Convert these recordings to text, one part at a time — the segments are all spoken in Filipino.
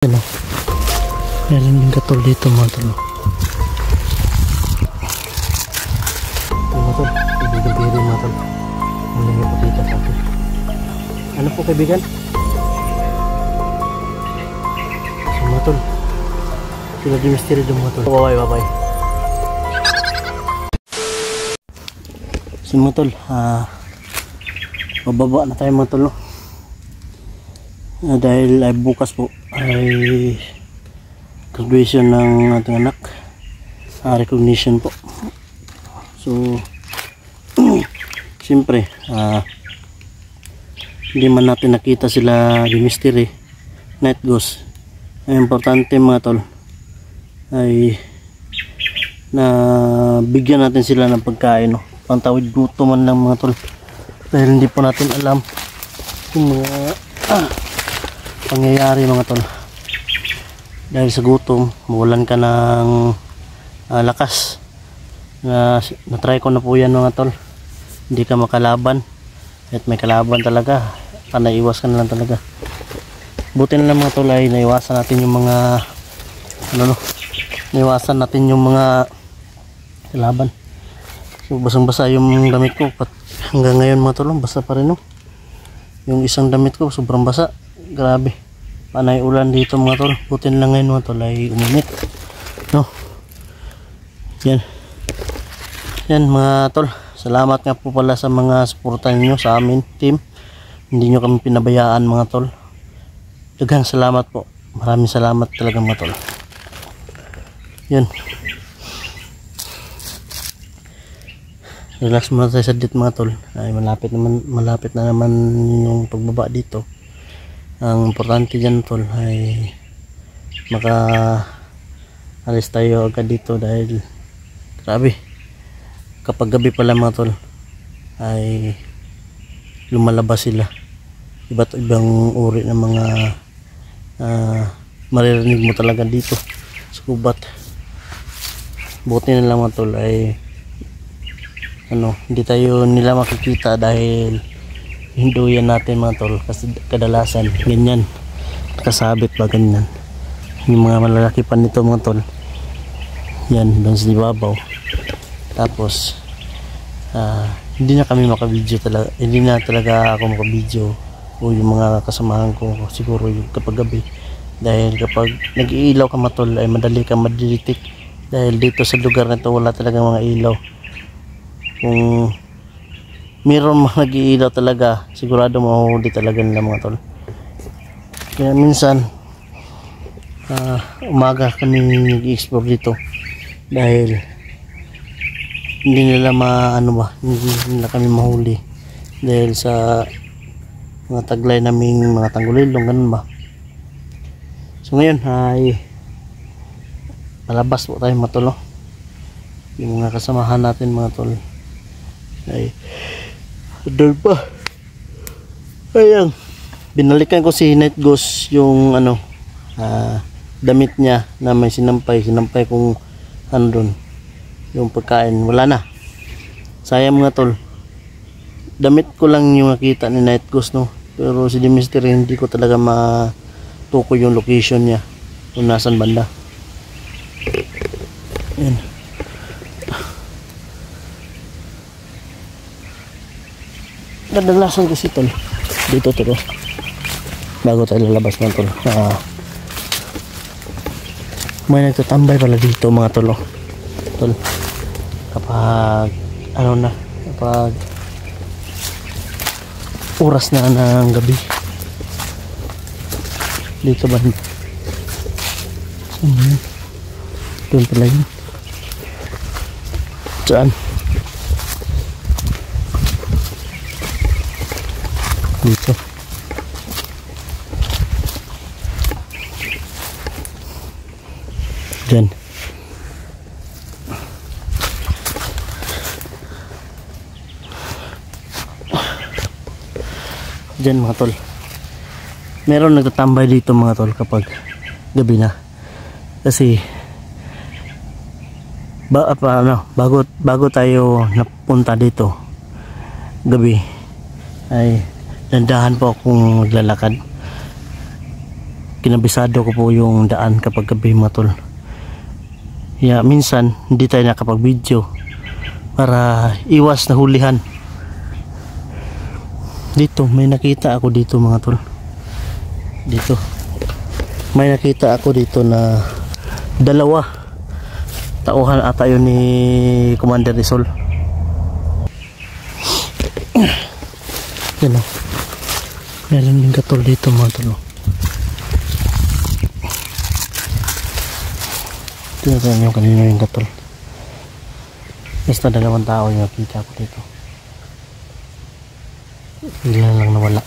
Ano? Meron din katol dito mga tol. Mga tol, kaibigan biri mga tol. Muna niyo pakita sa akin. Ano po kaibigan? So mga tol, sila di mystery doon mga tol. Bye. So mga tol, mababa na tayo mga tol, no? Dahil ay bukas po ay graduation ng ating anak, recognition po. So siyempre hindi man natin nakita sila di mystery night ghost. Ang importante mga tol ay na bigyan natin sila ng pagkain, no? Pantawid gutom man lang mga tol, dahil hindi po natin alam yung mga pangyayari mga tol. Dahil sa gutom mawalan ka ng lakas. Na-try ko na po yan mga tol, hindi ka makalaban at may kalaban talaga, panaiwas ka na lang talaga. Buti na lang mga tol ay naiwasan natin yung mga naiwasan natin yung mga kalaban. So basang basa yung damit ko hanggang ngayon mga tol, basa pa rin, no? Yung isang damit ko sobrang basa, grabe. Panay ulan dito mga tol. Buti na lang ngayon mga tol ay uminit, no? Yan mga tol, salamat nga po pala sa mga suporta niyo sa amin team. Hindi nyo kami pinabayaan mga tol. Daghang salamat po, maraming salamat talaga mga tol. Yan, relax muna tayo sa dit mga tol. Ay malapit na naman yung pagbaba dito. Ang importante dyan tol ay alis tayo agad dito, dahil grabe kapag gabi pala mga tol ay lumalabas sila, iba't ibang uri ng mga maririnig mo talaga dito sa gubat. Buti na lang mga tol ay hindi tayo nila makikita dahil hinduyan natin mga tol, kasi kadalasan ganyan nakasabit ba ganyan yung mga malalaki pa nito mga tol, yan doon sa ibabaw. Tapos hindi na kami makabidyo talaga, hindi na talaga ako makabidyo o yung mga kasamahan ko siguro yung kapag gabi, dahil kapag nag-iilaw ka mga tol ay madali ka madidetect, dahil dito sa lugar na ito wala talagang mga ilaw. Kung mayroon mga nag-iilaw talaga, sigurado mahuli talaga nila mga tol. Kaya minsan umaga kami nag-explore dito, dahil hindi nila hindi nila kami mahuli dahil sa mga taglay naming mga tanggulilong, ganun ba. So ngayon ay palabas po tayo mga tol, no? Yung mga kasamahan natin mga tol ay doon pa. Ayan, binalikan ko si Night Ghost yung damit niya na may sinampay kung doon yung pagkain, wala na. Sayang mga tol, damit ko lang yung nakita ni Night Ghost, no? Pero si Mystery hindi ko talaga matukoy yung location niya kung nasan banda. Ayan, nadalasan kasi tol dito tol, bago tayo lalabas ng tol. May nagtatambay pala dito mga tol, tol, kapag kapag oras na ng gabi dito ba, doon pala yun. Saan? Dito. Diyan. Diyan mga tol. Meron nagtatambay dito mga tol kapag gabi na. Kasi bago tayo napunta dito gabi ay nandahan po akong maglalakad kinabisado ko po yung daan kapag gabi mga tol. Yeah, minsan hindi tayo nakapag video para iwas na hulihan. Dito may nakita ako dito mga tol. Dito may nakita ako dito na dalawa. Tauhan ata yun ni Commander Rizal. Yan o. Meron din katol dito mga tol. Tingnan nyo kanina yung katol. Basta dalawang tao yung nakita ko dito. Bigla lang nawala.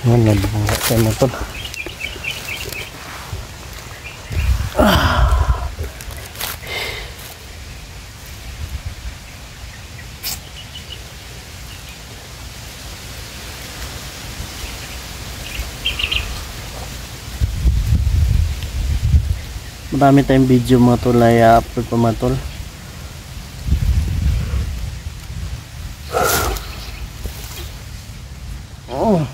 Yan, nabunga tayo na ito. Marami tayong video mga tol ay upload pa mga tol. Oh.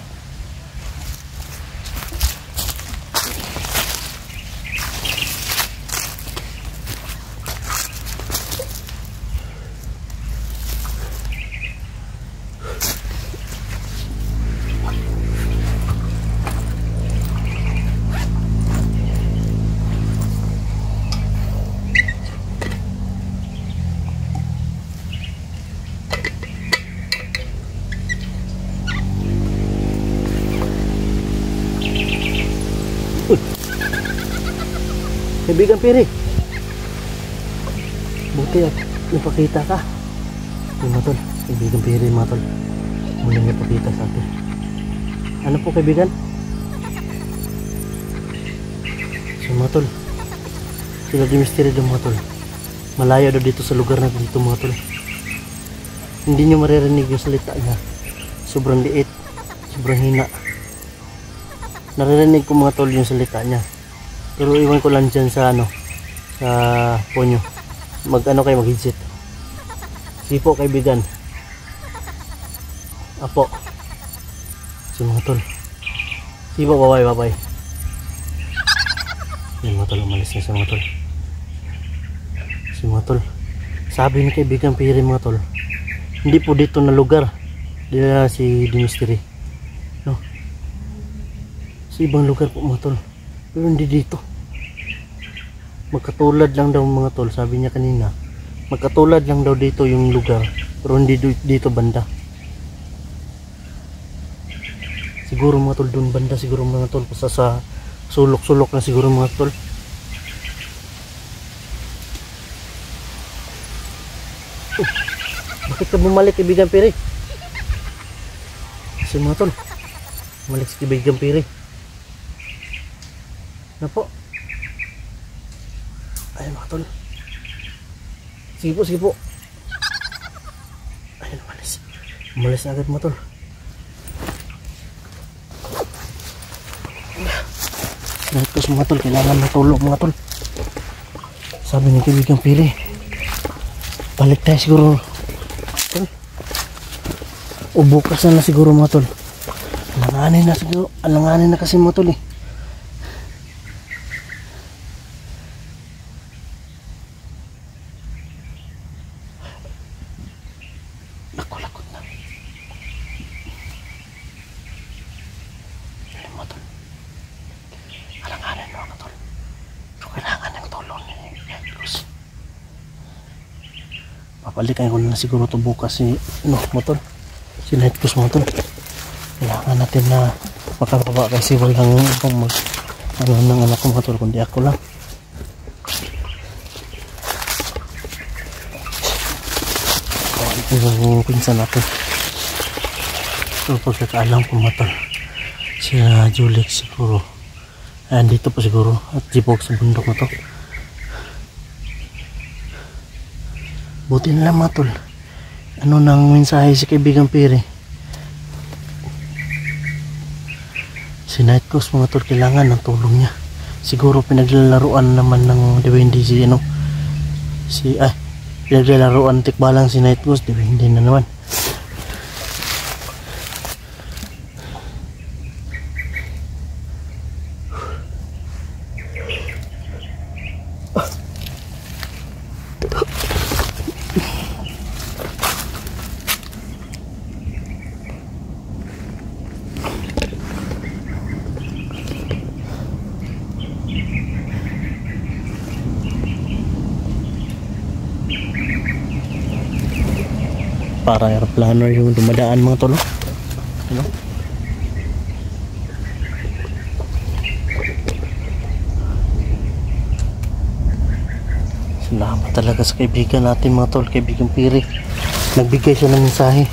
Kaibigan Piri, buti at napakita ka. Yung matol, kaibigan Piri matol, muling napakita sa atin. Ano po kaibigan? So matol, sila di mystery daw matol. Malayo daw dito sa lugar na dito matol. Hindi nyo maririnig yung salita niya. Sobrang liit, sobrang hina. Naririnig ko mga tol yung salita niya. Pero iwan ko lang dyan sa ano, sa ponyo. Mag-ano kayo, mag-headset. Sige po kaibigan. Apo. Si mga tol. Sige po, bye bye. Yan mga tol, umalis na sa mga tol. Si mga tol. Sabi ni kaibigan Piri mga tol, hindi po dito na lugar. Dito na si Dimisteri. No? Sa ibang lugar po mga tol. Pero hindi dito. Magkatulad lang daw mga tol. Sabi niya kanina, magkatulad lang daw dito yung lugar, pero hindi dito banda. Siguro mga tol doon banda. Siguro mga tol sa sulok-sulok na siguro mga tol. Bakit ka bumalik kaibigan Piri? Kasi mga tol, bumalik si kaibigan Piri. Na po. Ayun mga tol. Sige po. Ayun, umalis. Umalis na agad mga tol. Dahil mga tol, kailangan matulog mga tol. Sabi ni kaibigang Piri, balik tayo siguro tol. O bukas na siguro mga tol. Alanganin na kasi mga tol eh. Lakot na. Mga tol. Alanganin mga tol. So kailangan ng tulong ni Edros. Papalikan ko na siguro ito bukas si motor. Si Edros mga tol. Kailangan natin na makababa kasi walang mag ano ng anak ko mga tol, kundi ako lang. Yung pinsan natin. So pagkakaalam ko mga tol, si Julex siguro dito po siguro at jipog sa bundok na to. Buti na lang mga tol, ano nang mensahe si kaibigang Piri. Si Night Ghost mga tol, kailangan ng tulong niya. Siguro pinaglalaruan naman ng Dewindi si ano, pinaglalaruan tikbalang si Night Ghost, Dewindi na naman. Para aeroplano yung dumadaan mga tol. Ano? Salamat talaga sa kaibigan natin mga tol, kaibigan Piri. Nagbigay siya ng mensahe.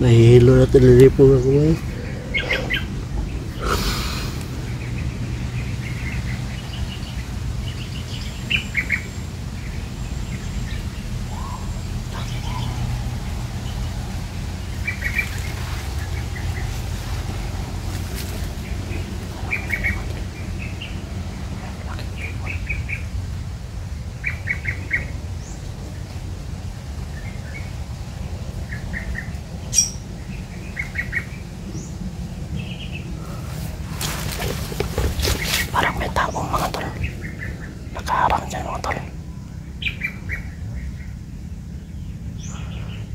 Nahihilo na talaga po ako ngayon. Parang may tao mga tol. Nakaharang dyan mga tol.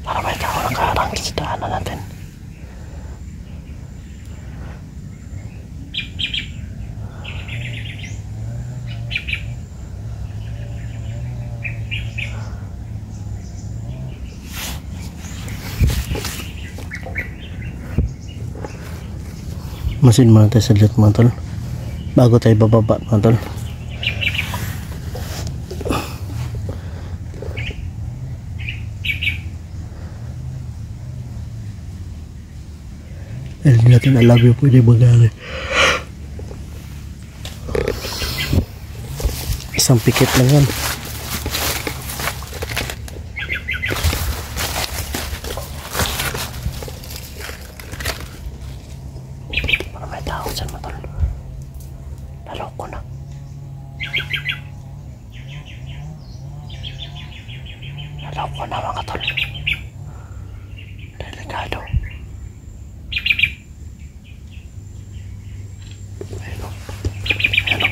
Parang may tao nakaharang sa daanan natin. Masin muna tayo sa lit mga tol bago tayo bababa mga tol. Hindi natin alam yung pwede mangyari. Isang pikit lang yan. Para may tao dyan mga tol. Naloko na. Naloko na mga tol. Delikado. Ayun o. Ayun o.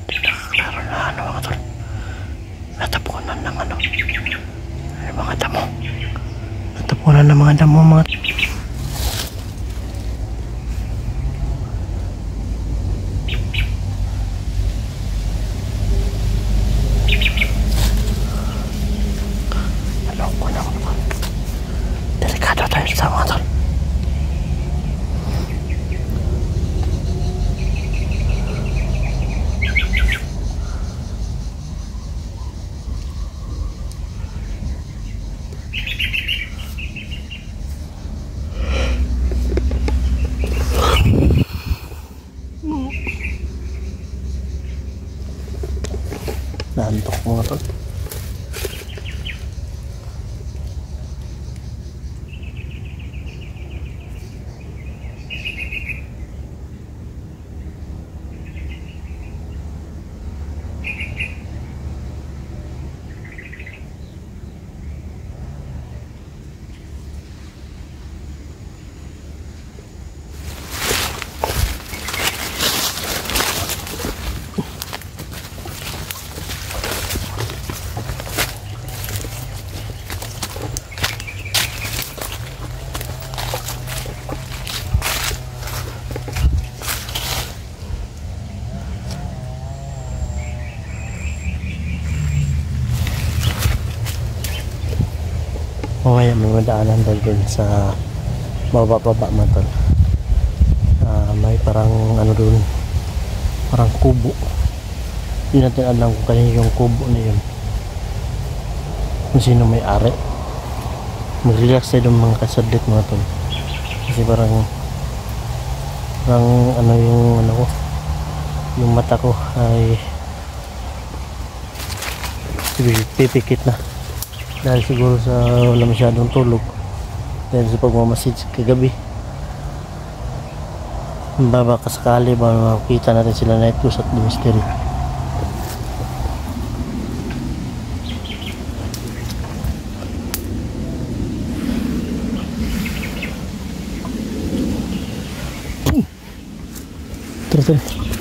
Hindi nakaklaro na ano mga tol. Natapunan ng ano. Ay mga damo. Natapunan ng mga damo mga tol. Delikado tayo sa mga tol. Naantok mga tol. Mamaya may madaanan doon sa baba-baba mga tol. May parang ano doon, parang kubo. Hindi natin alam kung kanino yung kubo na yun, kung sino may ari. Mag-relax tayo doon mga kasadlit mga tol, kasi parang ano yung ano ko, yung mata ko ay pipikit na. Dahil siguro sa wala masyadong tulog. Dahil sa pagmamasid kagabi. Baka sakali ba makita natin sila Night Ghost at Mystery. Tara.